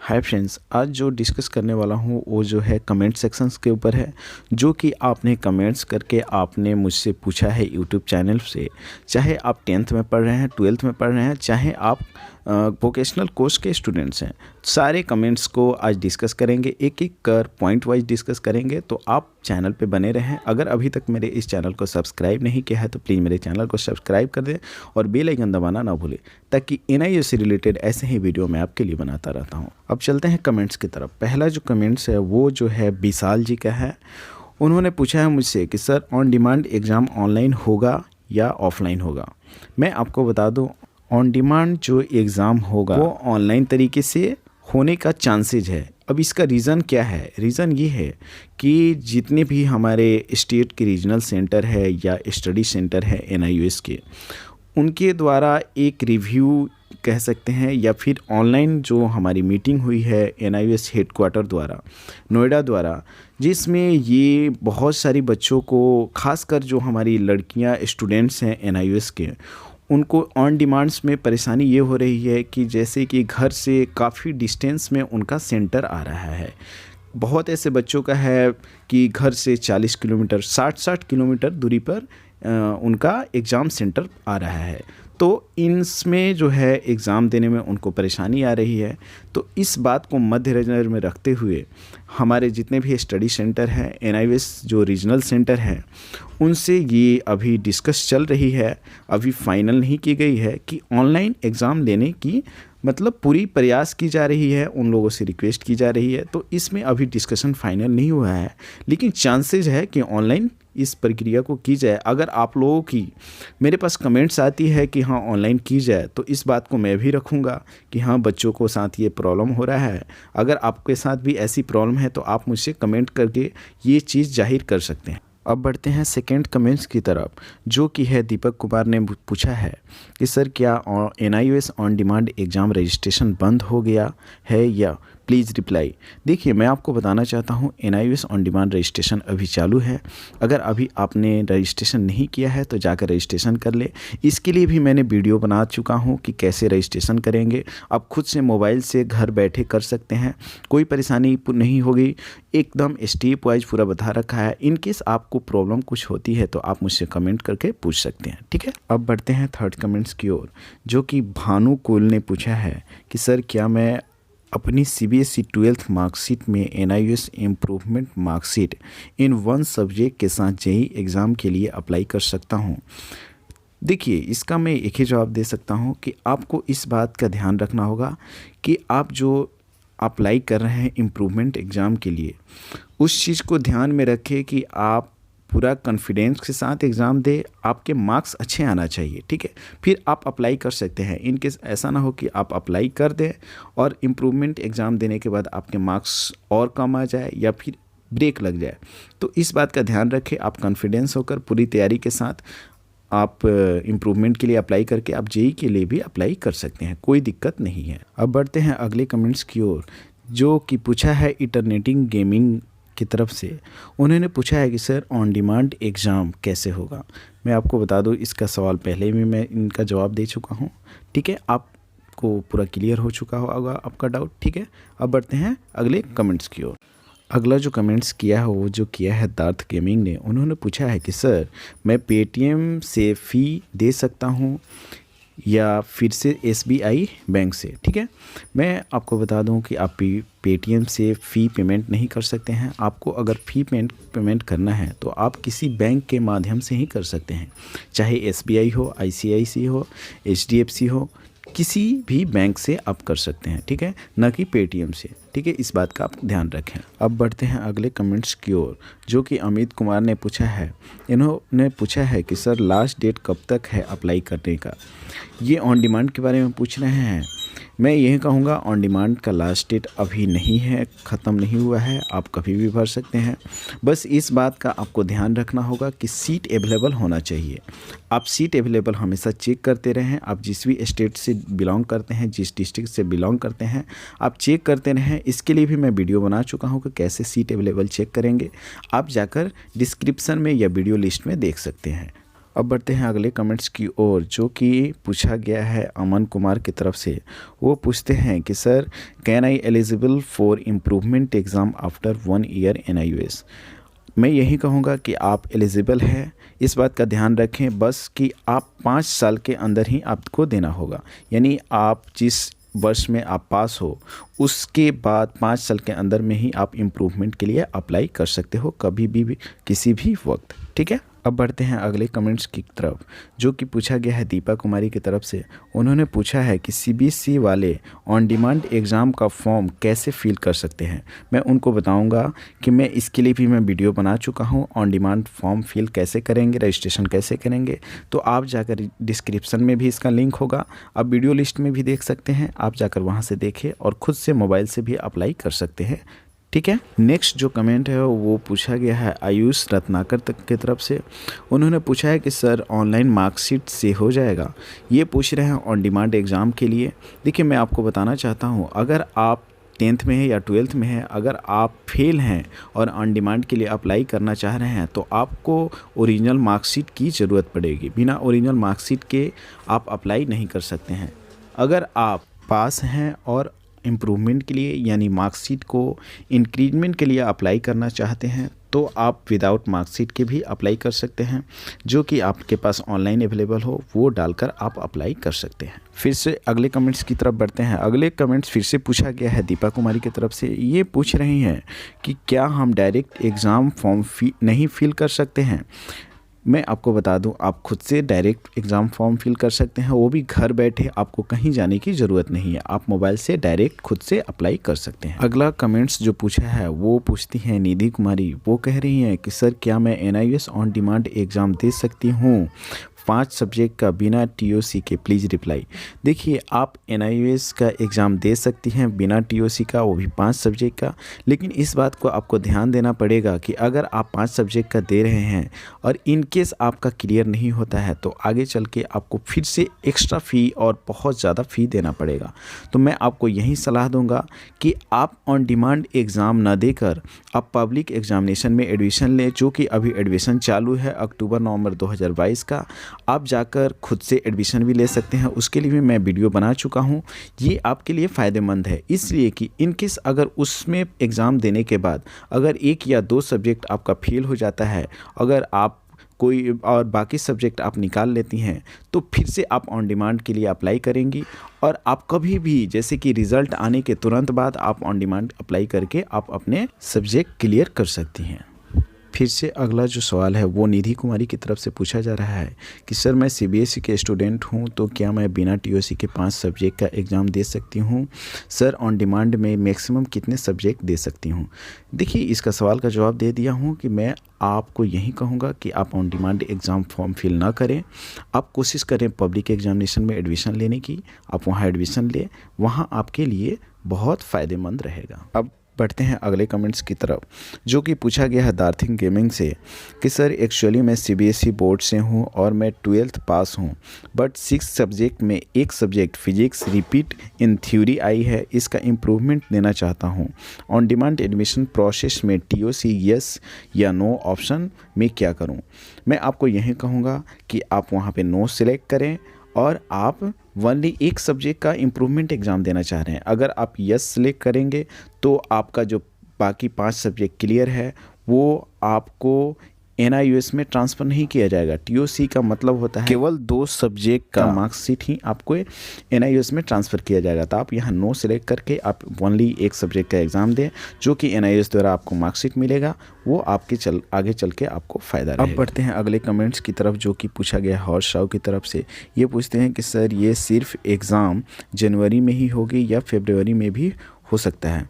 Hi friends, आज जो discuss करने वाला हूँ वो जो है कमेंट सेक्शंस के ऊपर है, जो कि आपने कमेंट्स करके आपने मुझसे पूछा है यूट्यूब चैनल से। चाहे आप 10th में पढ़ रहे हैं, 12th में पढ़ रहे हैं, चाहे आप वोकेशनल कोर्स के स्टूडेंट्स हैं, सारे कमेंट्स को आज डिस्कस करेंगे, एक एक कर पॉइंट वाइज डिस्कस करेंगे। तो आप चैनल पे बने रहें। अगर अभी तक मेरे इस चैनल को सब्सक्राइब नहीं किया है तो प्लीज़ मेरे चैनल को सब्सक्राइब कर दें और बेल आइकन दबाना ना भूलें, ताकि NIOS से रिलेटेड ऐसे ही वीडियो मैं आपके लिए बनाता रहता हूँ। अब चलते हैं कमेंट्स की तरफ। पहला जो कमेंट्स है वो जो है विशाल जी का है। उन्होंने पूछा है मुझसे कि sir on demand exam online होगा या ऑफलाइन होगा। मैं आपको बता दूं, ऑन डिमांड जो एग्ज़ाम होगा वो ऑनलाइन तरीके से होने का चांसेज है। अब इसका रीज़न क्या है? रीज़न ये है कि जितने भी हमारे स्टेट के रीजनल सेंटर है या स्टडी सेंटर है NIOS के, उनके द्वारा एक रिव्यू कह सकते हैं, या फिर ऑनलाइन जो हमारी मीटिंग हुई है NIOS हेडक्वार्टर द्वारा, नोएडा द्वारा, जिसमें ये बहुत सारी बच्चों को, खासकर जो हमारी लड़कियां स्टूडेंट्स हैं NIOS के, उनको ऑन डिमांड्स में परेशानी ये हो रही है कि जैसे कि घर से काफ़ी डिस्टेंस में उनका सेंटर आ रहा है। बहुत ऐसे बच्चों का है कि घर से 40 किलोमीटर 60 किलोमीटर दूरी पर उनका एग्ज़ाम सेंटर आ रहा है। तो इनमें जो है एग्ज़ाम देने में उनको परेशानी आ रही है। तो इस बात को मद्देनज़र में रखते हुए हमारे जितने भी स्टडी सेंटर हैं, NIOS जो रीजनल सेंटर हैं, उनसे ये अभी डिस्कस चल रही है, अभी फाइनल नहीं की गई है कि ऑनलाइन एग्ज़ाम लेने की मतलब पूरी प्रयास की जा रही है, उन लोगों से रिक्वेस्ट की जा रही है। तो इसमें अभी डिस्कशन फाइनल नहीं हुआ है, लेकिन चांसेस है कि ऑनलाइन इस प्रक्रिया को की जाए। अगर आप लोगों की मेरे पास कमेंट्स आती है कि हाँ ऑनलाइन की जाए, तो इस बात को मैं भी रखूँगा कि हाँ बच्चों को साथ ये प्रॉब्लम हो रहा है। अगर आपके साथ भी ऐसी प्रॉब्लम है तो आप मुझसे कमेंट करके ये चीज़ जाहिर कर सकते हैं। अब बढ़ते हैं सेकंड कमेंट्स की तरफ, जो कि है दीपक कुमार ने पूछा है कि सर क्या NIOS on demand exam registration बंद हो गया है या प्लीज़ रिप्लाई। देखिए, मैं आपको बताना चाहता हूँ NIOS ऑन डिमांड रजिस्ट्रेशन अभी चालू है। अगर अभी आपने रजिस्ट्रेशन नहीं किया है तो जाकर रजिस्ट्रेशन कर ले। इसके लिए भी मैंने वीडियो बना चुका हूँ कि कैसे रजिस्ट्रेशन करेंगे। आप खुद से मोबाइल से घर बैठे कर सकते हैं, कोई परेशानी नहीं होगी। एकदम स्टेप वाइज पूरा बता रखा है। इनकेस आपको प्रॉब्लम कुछ होती है तो आप मुझसे कमेंट करके पूछ सकते हैं, ठीक है। अब बढ़ते हैं थर्ड कमेंट्स की ओर, जो कि भानु कुल ने पूछा है कि सर क्या मैं अपनी CBSE 12th मार्कशीट में NIOS improvement marksheet in one subject के साथ JEE एग्ज़ाम के लिए अप्लाई कर सकता हूँ? देखिए, इसका मैं एक ही जवाब दे सकता हूँ कि आपको इस बात का ध्यान रखना होगा कि आप जो अप्लाई कर रहे हैं इम्प्रूवमेंट एग्ज़ाम के लिए, उस चीज़ को ध्यान में रखें कि आप पूरा कॉन्फिडेंस के साथ एग्ज़ाम दे, आपके मार्क्स अच्छे आना चाहिए, ठीक है। फिर आप अप्लाई कर सकते हैं। इनकेस ऐसा ना हो कि आप अप्लाई कर दें और इम्प्रूवमेंट एग्ज़ाम देने के बाद आपके मार्क्स और कम आ जाए या फिर ब्रेक लग जाए। तो इस बात का ध्यान रखें। आप कॉन्फिडेंस होकर पूरी तैयारी के साथ आप इम्प्रूवमेंट के लिए अप्लाई करके आप JEE के लिए भी अप्लाई कर सकते हैं, कोई दिक्कत नहीं है। अब बढ़ते हैं अगले कमेंट्स की ओर, जो कि पूछा है इटरनेटिंग गेमिंग की तरफ से। उन्होंने पूछा है कि सर ऑन डिमांड एग्ज़ाम कैसे होगा। मैं आपको बता दूं, इसका सवाल पहले भी मैं इनका जवाब दे चुका हूं, ठीक है। आपको पूरा क्लियर हो चुका होगा आपका डाउट, ठीक है। अब बढ़ते हैं अगले कमेंट्स की ओर। अगला जो कमेंट्स किया है वो जो किया है दार्थ गेमिंग ने। उन्होंने पूछा है कि सर मैं पेटीएम से फ़ी दे सकता हूँ या फिर से SBI बैंक से, ठीक है। मैं आपको बता दूं कि आप पेटीएम से फ़ी पेमेंट नहीं कर सकते हैं। आपको अगर फ़ी पेमेंट करना है तो आप किसी बैंक के माध्यम से ही कर सकते हैं, चाहे SBI हो, ICICI हो, HDFC हो, किसी भी बैंक से आप कर सकते हैं, ठीक है, न कि पेटीएम से, ठीक है। इस बात का आप ध्यान रखें। अब बढ़ते हैं अगले कमेंट्स की ओर, जो कि अमित कुमार ने पूछा है। इन्होंने पूछा है कि सर लास्ट डेट कब तक है अप्लाई करने का। ये ऑन डिमांड के बारे में पूछ रहे हैं। मैं यही कहूँगा, ऑन डिमांड का लास्ट डेट अभी नहीं है, ख़त्म नहीं हुआ है, आप कभी भी भर सकते हैं। बस इस बात का आपको ध्यान रखना होगा कि सीट अवेलेबल होना चाहिए। आप सीट अवेलेबल हमेशा चेक करते रहें। आप जिस भी स्टेट से बिलोंग करते हैं, जिस डिस्ट्रिक्ट से बिलोंग करते हैं, आप चेक करते रहें। इसके लिए भी मैं वीडियो बना चुका हूँ कि कैसे सीट अवेलेबल चेक करेंगे। आप जाकर डिस्क्रिप्शन में या वीडियो लिस्ट में देख सकते हैं। अब बढ़ते हैं अगले कमेंट्स की ओर, जो कि पूछा गया है अमन कुमार की तरफ से। वो पूछते हैं कि sir, can I eligible for improvement exam after 1 year NIOS। मैं यही कहूँगा कि आप एलिजिबल हैं। इस बात का ध्यान रखें बस कि आप 5 साल के अंदर ही आपको देना होगा, यानी आप जिस वर्ष में आप पास हो उसके बाद 5 साल के अंदर में ही आप इम्प्रूवमेंट के लिए अप्लाई कर सकते हो, कभी भी किसी भी वक्त। ठीक है, अब बढ़ते हैं अगले कमेंट्स की तरफ, जो कि पूछा गया है दीपा कुमारी की तरफ से। उन्होंने पूछा है कि CBSE वाले ऑन डिमांड एग्ज़ाम का फॉर्म कैसे फिल कर सकते हैं। मैं उनको बताऊंगा कि मैं इसके लिए भी मैं वीडियो बना चुका हूं, ऑन डिमांड फॉर्म फिल कैसे करेंगे, रजिस्ट्रेशन कैसे करेंगे। तो आप जाकर डिस्क्रिप्शन में भी इसका लिंक होगा, आप वीडियो लिस्ट में भी देख सकते हैं, आप जाकर वहाँ से देखें और ख़ुद से मोबाइल से भी अप्लाई कर सकते हैं। ठीक है, नेक्स्ट जो कमेंट है वो पूछा गया है आयुष रत्नाकर तक की तरफ से। उन्होंने पूछा है कि सर ऑनलाइन मार्कशीट से हो जाएगा। ये पूछ रहे हैं ऑन डिमांड एग्ज़ाम के लिए। देखिए, मैं आपको बताना चाहता हूँ, अगर आप 10th में है या 12th में है, अगर आप फेल हैं और ऑन डिमांड के लिए अप्लाई करना चाह रहे हैं तो आपको ओरिजिनल मार्कशीट की ज़रूरत पड़ेगी। बिना ओरिजिनल मार्कशीट के आप अप्लाई नहीं कर सकते हैं। अगर आप पास हैं और इम्प्रूवमेंट के लिए यानी मार्कशीट को इंक्रीजमेंट के लिए अप्लाई करना चाहते हैं तो आप विदाउट मार्कशीट के भी अप्लाई कर सकते हैं, जो कि आपके पास ऑनलाइन अवेलेबल हो, वो डालकर आप अप्लाई कर सकते हैं। फिर से अगले कमेंट्स की तरफ बढ़ते हैं। अगले कमेंट्स फिर से पूछा गया है दीपा कुमारी की तरफ से। ये पूछ रही हैं कि क्या हम डायरेक्ट एग्ज़ाम फॉर्म नहीं फिल कर सकते हैं। मैं आपको बता दूं, आप खुद से डायरेक्ट एग्ज़ाम फॉर्म फिल कर सकते हैं, वो भी घर बैठे, आपको कहीं जाने की ज़रूरत नहीं है। आप मोबाइल से डायरेक्ट खुद से अप्लाई कर सकते हैं। अगला कमेंट्स जो पूछा है वो पूछती हैं निधि कुमारी। वो कह रही हैं कि सर, क्या मैं NIOS ऑन डिमांड एग्ज़ाम दे सकती हूँ 5 सब्जेक्ट का बिना TOC के? Please reply. देखिए, आप NIOS का एग्ज़ाम दे सकती हैं बिना TOC का, वो भी 5 सब्जेक्ट का। लेकिन इस बात को आपको ध्यान देना पड़ेगा कि अगर आप 5 सब्जेक्ट का दे रहे हैं और इन केस आपका क्लियर नहीं होता है तो आगे चल के आपको फिर से एक्स्ट्रा फ़ी और बहुत ज़्यादा फ़ी देना पड़ेगा। तो मैं आपको यही सलाह दूंगा कि आप ऑन डिमांड एग्ज़ाम ना देकर आप पब्लिक एग्जामिनेशन में एडमिशन लें, जो कि अभी एडमिशन चालू है अक्टूबर-नवंबर 2022 का। आप जाकर खुद से एडमिशन भी ले सकते हैं, उसके लिए भी मैं वीडियो बना चुका हूं। ये आपके लिए फ़ायदेमंद है, इसलिए कि इन केस अगर उसमें एग्ज़ाम देने के बाद अगर 1 या 2 सब्जेक्ट आपका फेल हो जाता है, अगर आप कोई और बाकी सब्जेक्ट आप निकाल लेती हैं, तो फिर से आप ऑन डिमांड के लिए अप्लाई करेंगी और आप कभी भी, जैसे कि रिज़ल्ट आने के तुरंत बाद आप ऑन डिमांड अप्लाई करके आप अपने सब्जेक्ट क्लियर कर सकती हैं। फिर से अगला जो सवाल है वो निधि कुमारी की तरफ से पूछा जा रहा है कि सर, मैं CBSE के स्टूडेंट हूं, तो क्या मैं बिना TOC के 5 सब्जेक्ट का एग्ज़ाम दे सकती हूं? सर, ऑन डिमांड में मैक्सिमम कितने सब्जेक्ट दे सकती हूं? देखिए, इसका सवाल का जवाब दे दिया हूं कि मैं आपको यही कहूँगा कि आप on demand exam form fill ना करें। आप कोशिश करें पब्लिक एग्जामिनेशन में एडमिशन लेने की, आप वहाँ एडमिशन लें, वहाँ आपके लिए बहुत फ़ायदेमंद रहेगा। अब बढ़ते हैं अगले कमेंट्स की तरफ, जो कि पूछा गया है दार्थिंग गेमिंग से कि सर, एक्चुअली मैं CBSE बोर्ड से हूं और मैं 12th पास हूं, बट 6 सब्जेक्ट में 1 subject physics repeat in theory आई है, इसका इम्प्रूवमेंट देना चाहता हूं। ऑन डिमांड एडमिशन प्रोसेस में TOC येस या नो ऑप्शन में क्या करूं? मैं आपको यही कहूँगा कि आप वहाँ पर नो सिलेक्ट करें और आप ओनली 1 सब्जेक्ट का इम्प्रूवमेंट एग्ज़ाम देना चाह रहे हैं। अगर आप यस सिलेक्ट करेंगे तो आपका जो बाकी 5 सब्जेक्ट क्लियर है वो आपको NIOS में ट्रांसफ़र नहीं किया जाएगा। TOC का मतलब होता है केवल 2 सब्जेक्ट का मार्कशीट ही आपको NIOS में ट्रांसफ़र किया जाएगा। तो आप यहाँ नो सिलेक्ट करके आप ओनली 1 सब्जेक्ट का एग्ज़ाम दें, जो कि NIOS द्वारा आपको मार्कशीट मिलेगा, वो आपके आगे चल के आपको फ़ायदा रहेगा। अब बढ़ते हैं अगले कमेंट्स की तरफ, जो कि पूछा गया हर्ष राव की तरफ से। ये पूछते हैं कि सर, ये सिर्फ एग्ज़ाम जनवरी में ही होगी या फरवरी में भी हो सकता है?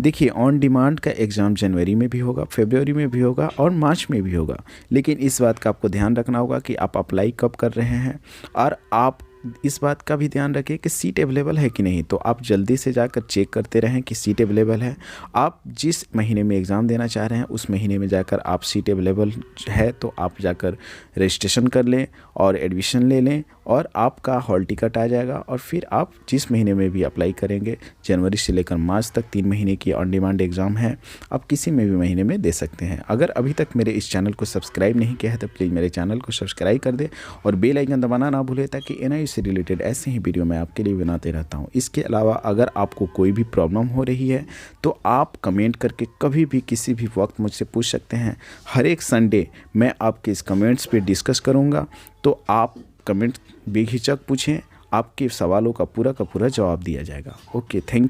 देखिए, ऑन डिमांड का एग्ज़ाम जनवरी में भी होगा, फरवरी में भी होगा और मार्च में भी होगा। लेकिन इस बात का आपको ध्यान रखना होगा कि आप अप्लाई कब कर रहे हैं और आप इस बात का भी ध्यान रखें कि सीट अवेलेबल है कि नहीं। तो आप जल्दी से जाकर चेक करते रहें कि सीट अवेलेबल है। आप जिस महीने में एग्ज़ाम देना चाह रहे हैं उस महीने में जाकर आप सीट अवेलेबल है तो आप जाकर रजिस्ट्रेशन कर लें और एडमिशन ले लें और आपका हॉल टिकट आ जाएगा। और फिर आप जिस महीने में भी अप्लाई करेंगे, जनवरी से लेकर मार्च तक 3 महीने की ऑन डिमांड एग्ज़ाम है, आप किसी में भी महीने में दे सकते हैं। अगर अभी तक मेरे इस चैनल को सब्सक्राइब नहीं किया है तो प्लीज़ मेरे चैनल को सब्सक्राइब कर दे और बेल आइकन दबाना ना भूलें, ताकि NIE से रिलेटेड ऐसे ही वीडियो मैं आपके लिए बनाते रहता हूँ। इसके अलावा अगर आपको कोई भी प्रॉब्लम हो रही है तो आप कमेंट करके कभी भी किसी भी वक्त मुझसे पूछ सकते हैं। हर एक संडे मैं आपके इस कमेंट्स पे डिस्कस करूँगा, तो आप कमेंट बेहिचक पूछें, आपके सवालों का पूरा जवाब दिया जाएगा। Okay, thank you.